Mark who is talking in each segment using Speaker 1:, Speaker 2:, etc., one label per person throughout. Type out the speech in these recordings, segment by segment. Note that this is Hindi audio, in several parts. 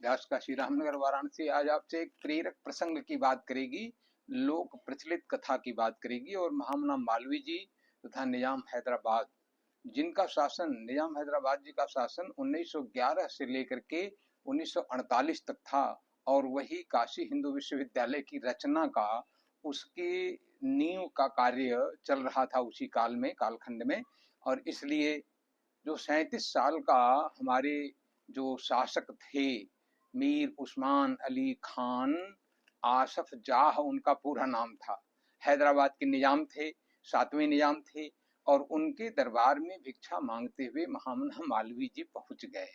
Speaker 1: व्यास काशी रामनगर वाराणसी आज आपसे एक प्रेरक प्रसंग की बात करेगी, लोक प्रचलित कथा की बात करेगी और महामना मालवीय जी तथा निजाम हैदराबाद जिनका शासन, निजाम हैदराबाद जी का शासन 1911 से लेकर के 1948 तक था और वही काशी हिंदू विश्वविद्यालय की रचना का, उसकी नींव का कार्य चल रहा था उसी काल में, कालखंड में। और इसलिए जो 37 साल का हमारे जो शासक थे, मीर उस्मान अली खान आसफ जाह उनका पूरा नाम था, हैदराबाद के निजाम थे, 7वें निजाम थे। और उनके दरबार में भिक्षा मांगते हुए महामना मालवीय जी पहुंच गए।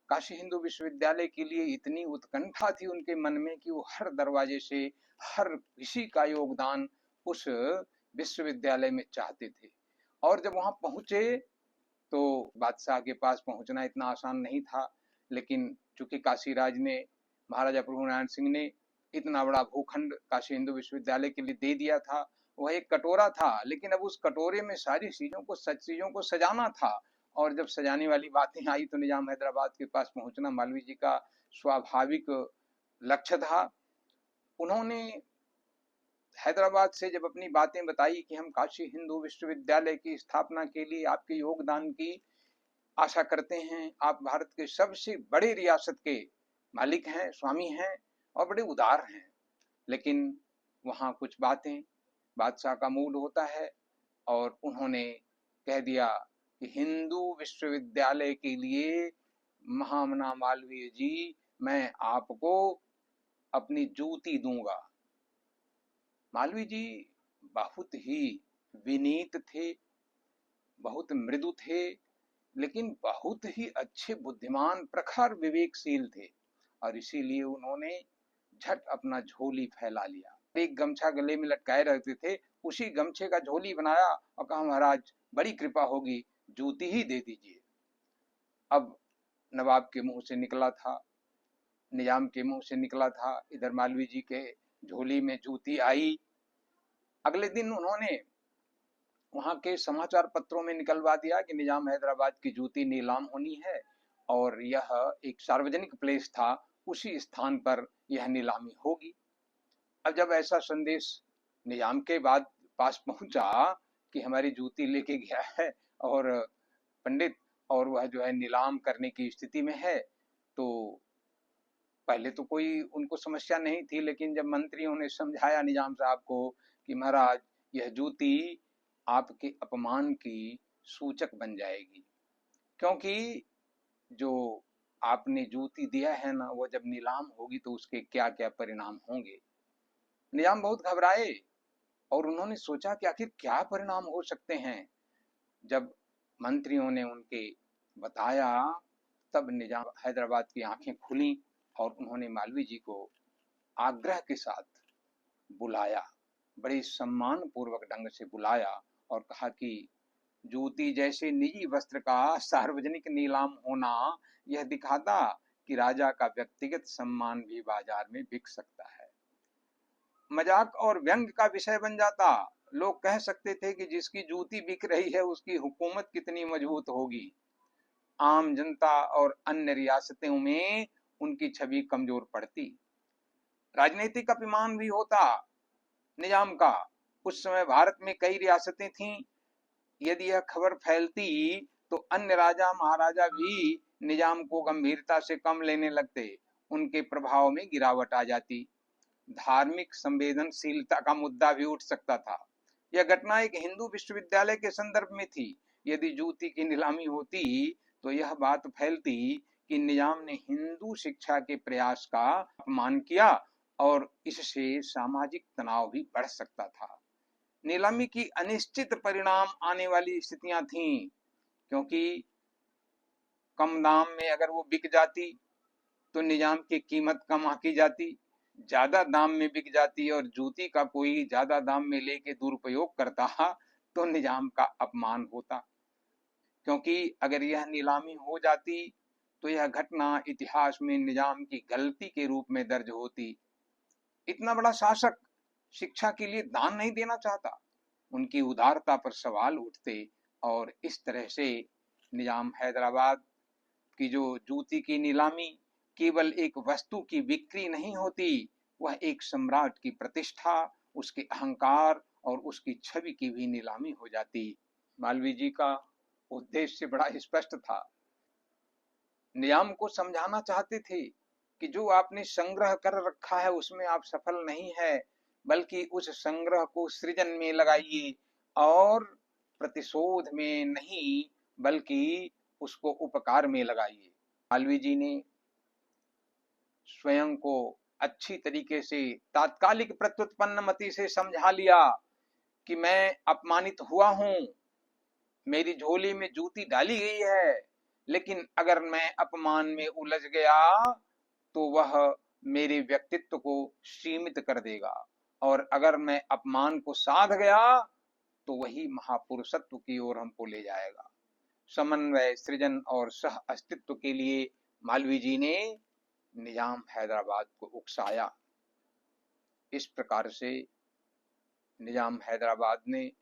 Speaker 1: काशी हिंदू विश्वविद्यालय के लिए इतनी उत्कंठा थी उनके मन में कि वो हर दरवाजे से हर किसी का योगदान उस विश्वविद्यालय में चाहते थे। और जब वहां पहुंचे तो बादशाह के पास पहुंचना इतना आसान नहीं था, लेकिन चूंकि काशीराज ने, महाराजा प्रभु नारायण सिंह ने इतना बड़ा भूखंड काशी हिंदू विश्वविद्यालय के लिए दे दिया था, वह एक कटोरा था, लेकिन अब उस कटोरे में सारी चीजों को सजाना था। और जब सजाने वाली बातें आई तो निजाम हैदराबाद के पास पहुंचना मालवीय जी का स्वाभाविक लक्ष्य था। उन्होंने हैदराबाद से जब अपनी बातें बताई कि हम काशी हिंदू विश्वविद्यालय की स्थापना के लिए आपके योगदान की आशा करते हैं, आप भारत के सबसे बड़े रियासत के मालिक हैं, स्वामी हैं और बड़े उदार हैं, लेकिन वहां कुछ बातें, बादशाह का मूड होता है और उन्होंने कह दिया कि हिंदू विश्वविद्यालय के लिए महामना मालवीय जी, मैं आपको अपनी जूती दूंगा। मालवीय जी बहुत ही विनीत थे, बहुत मृदु थे, लेकिन बहुत ही अच्छे बुद्धिमान, प्रखर विवेकशील थे। और इसीलिए उन्होंने झट अपना झोली फैला लिया, एक गमछा गले में लटकाए रहते थे, उसी गमछे का झोली बनाया और कहा, महाराज बड़ी कृपा होगी, जूती ही दे दीजिए। अब नवाब के मुंह से निकला था, निजाम के मुंह से निकला था, इधर मालवीय जी के झोली में जूती आई। अगले दिन उन्होंने वहां के समाचार पत्रों में निकलवा दिया कि निजाम हैदराबाद की जूती नीलाम होनी है और यह एक सार्वजनिक प्लेस था, उसी स्थान पर यह नीलामी होगी। अब जब ऐसा संदेश निजाम के बाद पास पहुंचा कि हमारी जूती लेके गया है और पंडित, और वह जो है नीलाम करने की स्थिति में है, तो पहले तो कोई उनको समस्या नहीं थी, लेकिन जब मंत्रियों ने समझाया निजाम साहब को कि महाराज यह जूती आपके अपमान की सूचक बन जाएगी, क्योंकि जो आपने जूती दिया है ना, वो जब नीलाम होगी तो उसके क्या क्या परिणाम होंगे। निजाम बहुत घबराए और उन्होंने सोचा कि आखिर क्या परिणाम हो सकते हैं। जब मंत्रियों ने उनके बताया, तब निजाम हैदराबाद की आंखें खुली और उन्होंने मालवीय जी को आग्रह के साथ बुलाया, बड़े सम्मान पूर्वक ढंग से बुलाया और कहा कि जूती जैसे निजी वस्त्र का सार्वजनिक नीलाम होना यह दिखाता कि राजा का व्यक्तिगत सम्मान भी बाजार में बिक सकता है। मजाक और व्यंग का विषय बन जाता। लोग कह सकते थे कि जिसकी जूती बिक रही है उसकी हुकूमत कितनी मजबूत होगी। आम जनता और अन्य रियासतों में उनकी छवि कमजोर पड़ती, राजनीतिक अपमान भी होता निजाम का। उस समय भारत में कई रियासतें थीं, यदि यह खबर फैलती तो अन्य राजा महाराजा भी निजाम को गंभीरता से कम लेने लगते, उनके प्रभाव में गिरावट आ जाती, धार्मिक संवेदनशीलता का मुद्दा भी उठ सकता था। यह घटना एक हिंदू विश्वविद्यालय के संदर्भ में थी। यदि जूती की नीलामी होती तो यह बात फैलती कि निजाम ने हिंदू शिक्षा के प्रयास का अपमान किया और इससे सामाजिक तनाव भी बढ़ सकता था। नीलामी की अनिश्चित परिणाम आने वाली स्थितियां थीं, क्योंकि कम दाम में अगर वो बिक जाती तो निजाम की कीमत कम आंकी जाती, ज्यादा दाम में बिक जाती और जूती का कोई ज्यादा दाम में लेके दुरुपयोग करता तो निजाम का अपमान होता। क्योंकि अगर यह नीलामी हो जाती तो यह घटना इतिहास में निजाम की गलती के रूप में दर्ज होती। इतना बड़ा शासक शिक्षा के लिए दान नहीं देना चाहता, उनकी उदारता पर सवाल उठते और इस तरह से निजाम हैदराबाद की जो जूती की नीलामी केवल एक वस्तु की बिक्री नहीं होती, वह एक सम्राट की प्रतिष्ठा, उसके अहंकार और उसकी छवि की भी नीलामी हो जाती। मालवीय जी का उद्देश्य बड़ा स्पष्ट था। निजाम को समझाना चाहते थे कि जो आपने संग्रह कर रखा है उसमें आप सफल नहीं है, बल्कि उस संग्रह को सृजन में लगाइए और प्रतिशोध में नहीं, बल्कि उसको उपकार में लगाइए। मालवीय जी ने स्वयं को अच्छी तरीके से तात्कालिक प्रत्युत्पन्न मति से समझा लिया कि मैं अपमानित हुआ हूं, मेरी झोली में जूती डाली गई है, लेकिन अगर मैं अपमान में उलझ गया तो वह मेरे व्यक्तित्व को सीमित कर देगा, और अगर मैं अपमान को साध गया तो वही महापुरुषत्व की ओर हमको ले जाएगा। समन्वय, सृजन और सह अस्तित्व के लिए मालवीय जी ने निजाम हैदराबाद को उकसाया। इस प्रकार से निजाम हैदराबाद ने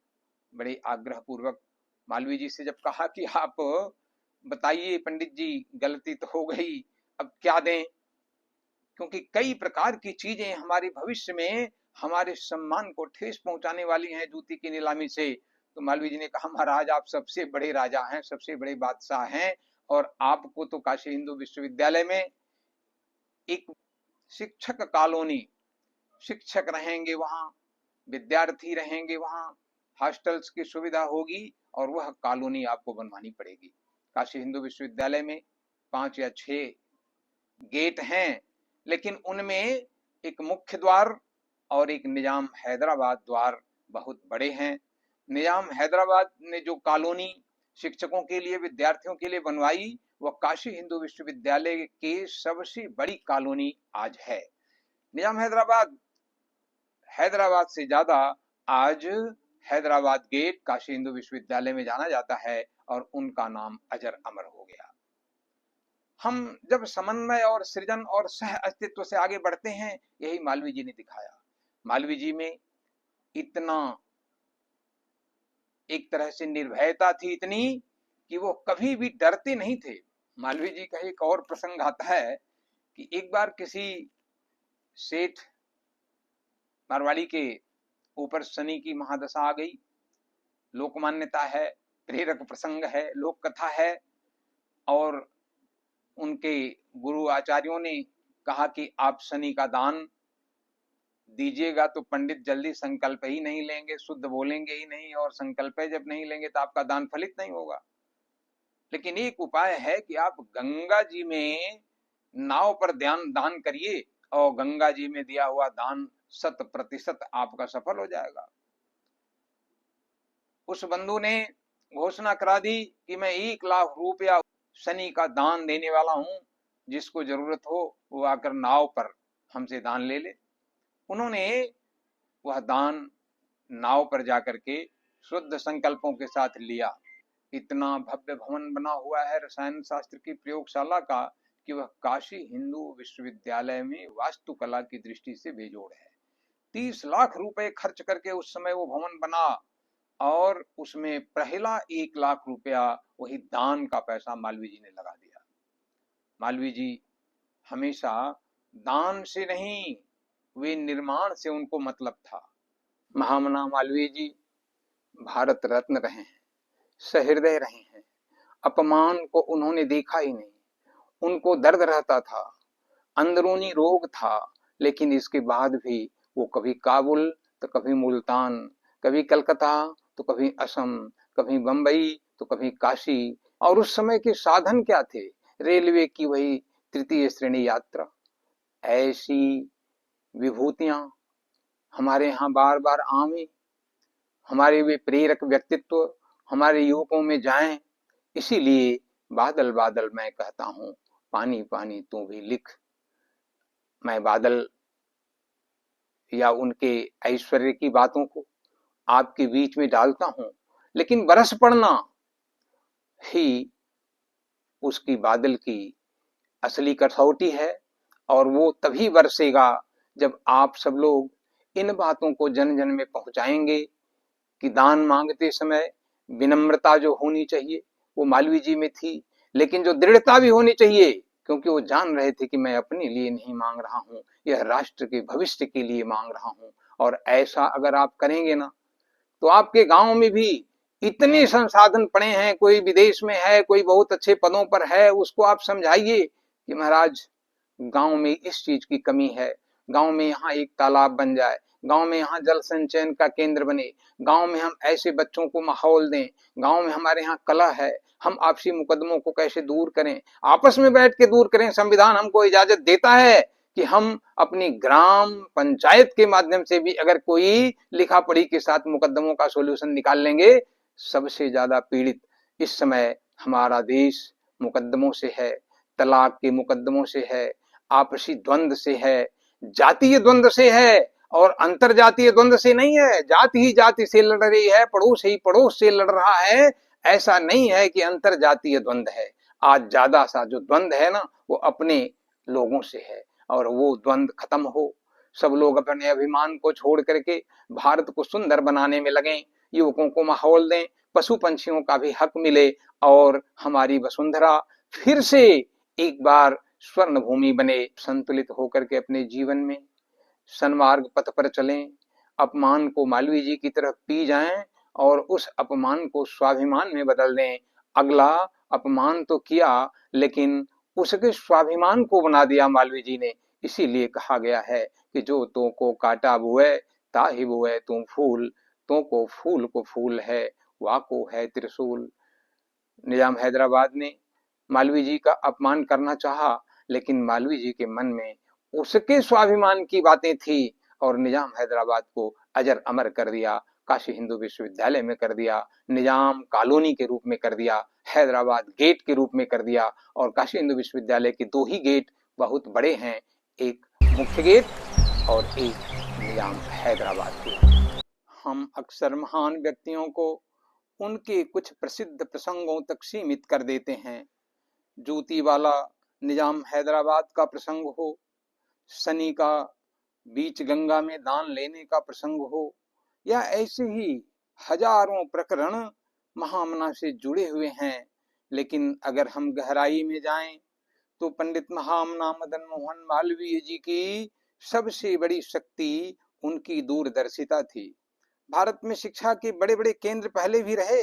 Speaker 1: बड़े आग्रह पूर्वक मालवीय जी से जब कहा कि आप बताइए पंडित जी, गलती तो हो गई, अब क्या दें, क्योंकि कई प्रकार की चीजें हमारे भविष्य में हमारे सम्मान को ठेस पहुंचाने वाली हैं जूती की नीलामी से। तो मालवीय जी ने कहा, महाराज आप सबसे बड़े राजा हैं, सबसे बड़े बादशाह हैं, और आपको तो काशी हिंदू विश्वविद्यालय में एक शिक्षक कॉलोनी, शिक्षक रहेंगे वहां, विद्यार्थी रहेंगे वहां, हॉस्टल्स की सुविधा होगी, और वह कॉलोनी आपको बनवानी पड़ेगी। काशी हिंदू विश्वविद्यालय में 5 या 6 गेट हैं, लेकिन उनमें एक मुख्य द्वार और एक निजाम हैदराबाद द्वार बहुत बड़े हैं। निजाम हैदराबाद ने जो कॉलोनी शिक्षकों के लिए, विद्यार्थियों के लिए बनवाई, वह काशी हिंदू विश्वविद्यालय की सबसे बड़ी कॉलोनी आज है। निजाम हैदराबाद से ज्यादा आज हैदराबाद गेट काशी हिंदू विश्वविद्यालय में जाना जाता है, और उनका नाम अजर अमर हो गया। हम जब समन्वय और सृजन और सह अस्तित्व से आगे बढ़ते हैं, यही मालवीय जी ने दिखाया। मालवीय जी में इतना एक तरह से निर्भयता थी, इतनी कि वो कभी भी डरते नहीं थे। मालवीय जी का एक और प्रसंग आता है कि एक बार किसी सेठ मारवाड़ी के ऊपर शनि की महादशा आ गई। लोकमान्यता है, प्रेरक प्रसंग है, लोक कथा है, और उनके गुरु आचार्यों ने कहा कि आप शनि का दान दीजिएगा तो पंडित जल्दी संकल्प ही नहीं लेंगे, शुद्ध बोलेंगे ही नहीं, और संकल्प जब नहीं लेंगे तो आपका दान फलित नहीं होगा। लेकिन एक उपाय है कि आप गंगा जी में नाव पर दान करिए, और गंगा जी में दिया हुआ दान 100% आपका सफल हो जाएगा। उस बंधु ने घोषणा करा दी कि मैं 1 लाख रुपया शनि का दान देने वाला हूं, जिसको जरूरत हो वो आकर नाव पर हमसे दान ले ले। उन्होंने वह दान नाव पर जाकर के शुद्ध संकल्पों के साथ लिया। इतना भव्य भवन बना हुआ है रसायन शास्त्र की प्रयोगशाला का कि वह काशी हिंदू विश्वविद्यालय में वास्तुकला की दृष्टि से बेजोड़ है। 30 लाख रुपए खर्च करके उस समय वो भवन बना, और उसमें पहला 1 लाख रुपया वही दान का पैसा मालवीय जी ने लगा दिया। मालवीय जी हमेशा दान से नहीं, वे निर्माण से उनको मतलब था। महामना मालवीय जी भारत रत्न रहे हैं, सहृदय रहे हैं, अपमान को उन्होंने देखा ही नहीं। उनको दर्द रहता था, अंदरूनी रोग था, लेकिन इसके बाद भी वो कभी काबुल तो कभी मुल्तान, कभी कलकत्ता तो कभी असम, कभी बंबई तो कभी काशी। और उस समय के साधन क्या थे? रेलवे की वही 3य श्रेणी यात्रा। ऐसी विभूतियां हमारे यहाँ बार बार आवे, हमारे वे प्रेरक व्यक्तित्व हमारे युवकों में जाएं। इसीलिए बादल बादल मैं कहता हूं, पानी पानी तू भी लिख। मैं बादल या उनके ऐश्वर्य की बातों को आपके बीच में डालता हूं, लेकिन बरस पड़ना ही उसकी बादल की असली कसौटी है। और वो तभी बरसेगा जब आप सब लोग इन बातों को जन जन में पहुंचाएंगे कि दान मांगते समय विनम्रता जो होनी चाहिए वो मालवीय जी में थी, लेकिन जो दृढ़ता भी होनी चाहिए क्योंकि वो जान रहे थे कि मैं अपने लिए नहीं मांग रहा हूँ, यह राष्ट्र के भविष्य के लिए मांग रहा हूँ। और ऐसा अगर आप करेंगे ना, तो आपके गांव में भी इतने संसाधन पड़े हैं, कोई विदेश में है, कोई बहुत अच्छे पदों पर है, उसको आप समझाइए कि महाराज गांव में इस चीज की कमी है, गांव में यहाँ एक तालाब बन जाए, गांव में यहाँ जल संचयन का केंद्र बने, गांव में हम ऐसे बच्चों को माहौल दें, गांव में हमारे यहाँ कला है, हम आपसी मुकदमों को कैसे दूर करें, आपस में बैठ के दूर करें। संविधान हमको इजाजत देता है कि हम अपनी ग्राम पंचायत के माध्यम से भी अगर कोई लिखा पढ़ी के साथ मुकदमों का सोल्यूशन निकाल लेंगे। सबसे ज्यादा पीड़ित इस समय हमारा देश मुकदमों से है, तलाक के मुकदमों से है, आपसी द्वंद्व से है, जातीय द्वंद्व से है, और अंतर जातीय द्वंद्व से नहीं है। जाति ही जाति से लड़ रही है, पड़ोस ही पड़ोस से लड़ रहा है। ऐसा नहीं है कि अंतर जातीय द्वंद्व है। आज ज्यादा सा जो द्वंद्व है ना, वो अपने लोगों से है, और वो द्वंद्व खत्म हो। सब लोग अपने अभिमान को छोड़ करके भारत को सुंदर बनाने में लगे, युवकों को माहौल दें, पशु पंछियों का भी हक मिले, और हमारी वसुंधरा फिर से एक बार स्वर्ण भूमि बने। संतुलित होकर के अपने जीवन में सन्मार्ग पथ पर चलें, अपमान को मालवीय जी की तरफ पी जाएं, और उस अपमान को स्वाभिमान में बदल दें। अगला अपमान तो किया, लेकिन उसके स्वाभिमान को बना दिया मालवीय जी ने। इसीलिए कहा गया है कि जो तो को काटा बुए ताहि बुए तू फूल, तो को फूल है वाको है त्रिशूल। निजाम हैदराबाद ने मालवीय जी का अपमान करना चाहा, लेकिन मालवीय जी के मन में उसके स्वाभिमान की बातें थी, और निजाम हैदराबाद को अजर अमर कर दिया, काशी हिंदू विश्वविद्यालय में कर दिया, निजाम कॉलोनी के रूप में कर दिया, हैदराबाद गेट के रूप में कर दिया। और काशी हिंदू विश्वविद्यालय के दो ही गेट बहुत बड़े हैं, एक मुख्य गेट और एक निजाम हैदराबाद गेट। हम अक्सर महान व्यक्तियों को उनके कुछ प्रसिद्ध प्रसंगों तक सीमित कर देते हैं। जूती वाला निजाम हैदराबाद का प्रसंग हो, शनि का बीच गंगा में दान लेने का प्रसंग हो, या ऐसे ही हजारों प्रकरण महामना से जुड़े हुए हैं। लेकिन अगर हम गहराई में जाएं तो पंडित महामना मदन मोहन मालवीय जी की सबसे बड़ी शक्ति उनकी दूरदर्शिता थी। भारत में शिक्षा के बड़े बड़े केंद्र पहले भी रहे,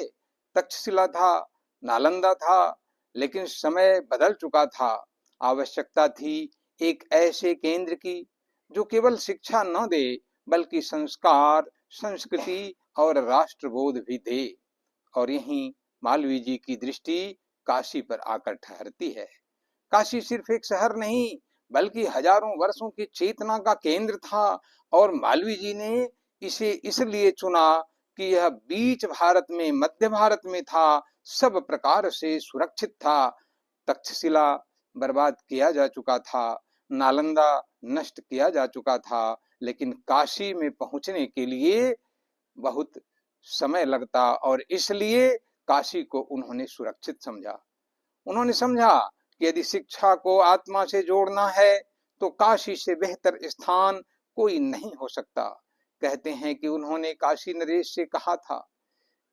Speaker 1: तक्षशिला था, नालंदा था, लेकिन समय बदल चुका था। आवश्यकता थी एक ऐसे केंद्र की जो केवल शिक्षा न दे, बल्कि संस्कार, संस्कृति और राष्ट्रबोध भी दे। और यहीं मालवीय जी की दृष्टि काशी पर आकर ठहरती है। काशी सिर्फ एक शहर नहीं, बल्कि हजारों वर्षों की चेतना का केंद्र था। और मालवीय जी ने इसे इसलिए चुना कि यह बीच भारत में, मध्य भारत में था, सब प्रकार से सुरक्षित था। तक्षशिला बर्बाद किया जा चुका था, नालंदा नष्ट किया जा चुका था, लेकिन काशी में पहुंचने के लिए बहुत समय लगता, और इसलिए काशी को उन्होंने सुरक्षित समझा। उन्होंने समझा कि यदि शिक्षा को आत्मा से जोड़ना है तो काशी से बेहतर स्थान कोई नहीं हो सकता। कहते हैं कि उन्होंने काशी नरेश से कहा था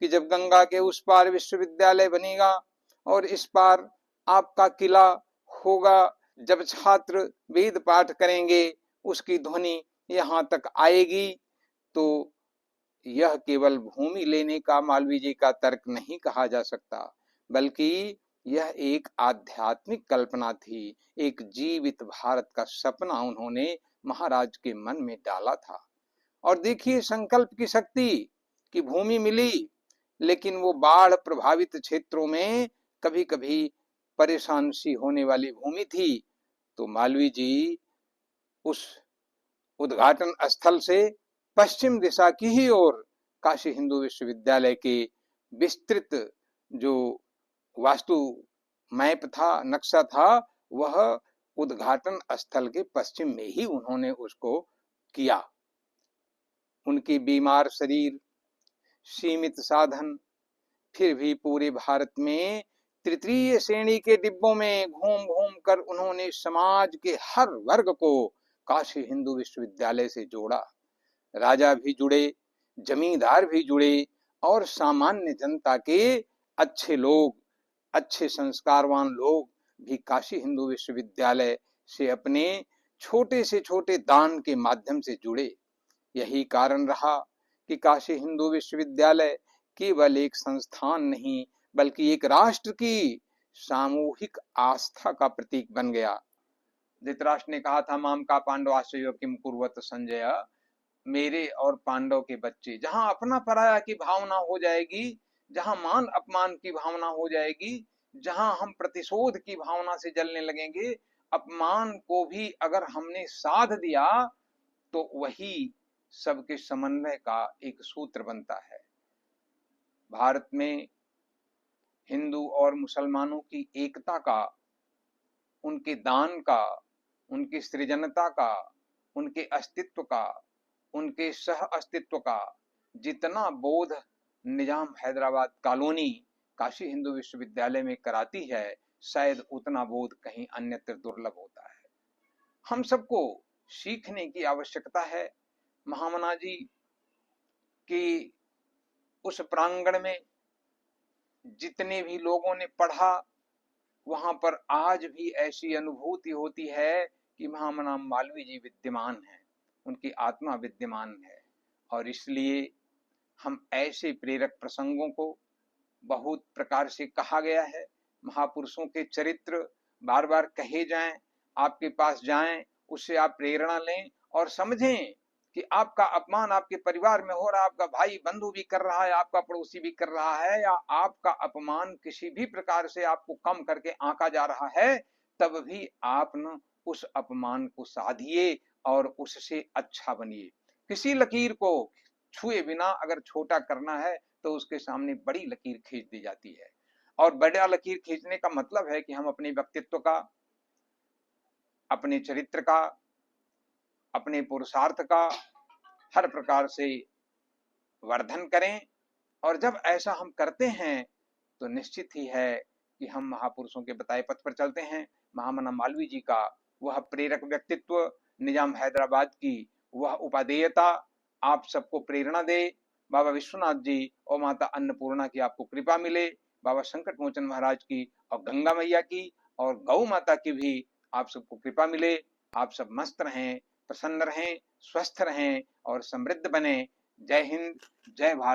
Speaker 1: कि जब गंगा के उस पार विश्वविद्यालय बनेगा और इस पार आपका किला होगा, जब छात्र वेद पाठ करेंगे उसकी ध्वनि यहाँ तक आएगी, तो यह केवल भूमि लेने का मालवीय जी का तर्क नहीं कहा जा सकता, बल्कि यह एक आध्यात्मिक कल्पना थी, एक जीवित भारत का सपना उन्होंने महाराज के मन में डाला था। और देखिए संकल्प की शक्ति, कि भूमि मिली, लेकिन वो बाढ़ प्रभावित क्षेत्रों में कभी कभी परेशान सी होने वाली भूमि थी। तो मालवीय जी उस उद्घाटन स्थल से पश्चिम दिशा की ही ओर काशी हिंदू विश्वविद्यालय के विस्तृत जो वास्तु मैप था, नक्शा था, वह उद्घाटन स्थल के पश्चिम में ही उन्होंने उसको किया। उनकी बीमार शरीर, सीमित साधन, फिर भी पूरे भारत में तृतीय श्रेणी के डिब्बों में घूम घूम कर उन्होंने समाज के हर वर्ग को काशी हिंदू विश्वविद्यालय से जोड़ा। राजा भी जुड़े, जमींदार भी जुड़े, और सामान्य जनता के अच्छे लोग, अच्छे संस्कारवान लोग, भी काशी हिंदू विश्वविद्यालय से अपने छोटे से छोटे दान के माध्यम से जुड़े। यही कारण रहा कि काशी हिंदू विश्वविद्यालय केवल एक संस्थान नहीं बल्कि एक राष्ट्र की सामूहिक आस्था का प्रतीक बन गया। धृतराष्ट्र ने कहा था, माम का पांडवाश्चयो किम कुर्वत संजय, मेरे और पांडव के बच्चे। जहां अपना पराया की भावना हो जाएगी, जहां मान अपमान की भावना हो जाएगी, जहां हम प्रतिशोध की भावना से जलने लगेंगे, अपमान को भी अगर हमने साध दिया तो वही सबके समन्वय का एक सूत्र बनता है। भारत में हिंदू और मुसलमानों की एकता का, उनके दान का, उनकी सृजनता का, उनके अस्तित्व का, उनके सह अस्तित्व का जितना बोध निजाम हैदराबाद कॉलोनी काशी हिंदू विश्वविद्यालय में कराती है, शायद उतना बोध कहीं अन्यत्र दुर्लभ होता है। हम सबको सीखने की आवश्यकता है। महामना जी की उस प्रांगण में जितने भी लोगों ने पढ़ा, वहां पर आज भी ऐसी अनुभूति होती है कि महामना मालवीय जी विद्यमान है, उनकी आत्मा विद्यमान है। और इसलिए हम ऐसे प्रेरक प्रसंगों को, बहुत प्रकार से कहा गया है, महापुरुषों के चरित्र बार बार कहे जाएं, आपके पास जाएं, उससे आप प्रेरणा लें और समझें कि आपका अपमान आपके परिवार में हो रहा, आपका भाई बंधु भी कर रहा है, आपका पड़ोसी भी कर रहा है, या आपका अपमान किसी भी प्रकार से आपको कम करके आंका जा रहा है, तब भी आप न उस अपमान को साधिए और उससे अच्छा बनिए। किसी लकीर को छुए बिना अगर छोटा करना है तो उसके सामने बड़ी लकीर खींच दी जाती है। और बड़ा लकीर खींचने का मतलब है कि हम अपने व्यक्तित्व का, अपने चरित्र का, अपने पुरुषार्थ का हर प्रकार से वर्धन करें। और जब ऐसा हम करते हैं तो निश्चित ही है कि हम महापुरुषों के बताए पथ पर चलते हैं। महामना मालवीय जी का वह प्रेरक व्यक्तित्व, निजाम हैदराबाद की वह उपादेयता आप सबको प्रेरणा दे। बाबा विश्वनाथ जी और माता अन्नपूर्णा की आपको कृपा मिले, बाबा संकट मोचन महाराज की और गंगा मैया की और गौ माता की भी आप सबको कृपा मिले। आप सब मस्त रहें, प्रसन्न रहें, स्वस्थ रहें और समृद्ध बने। जय हिंद, जय भारत।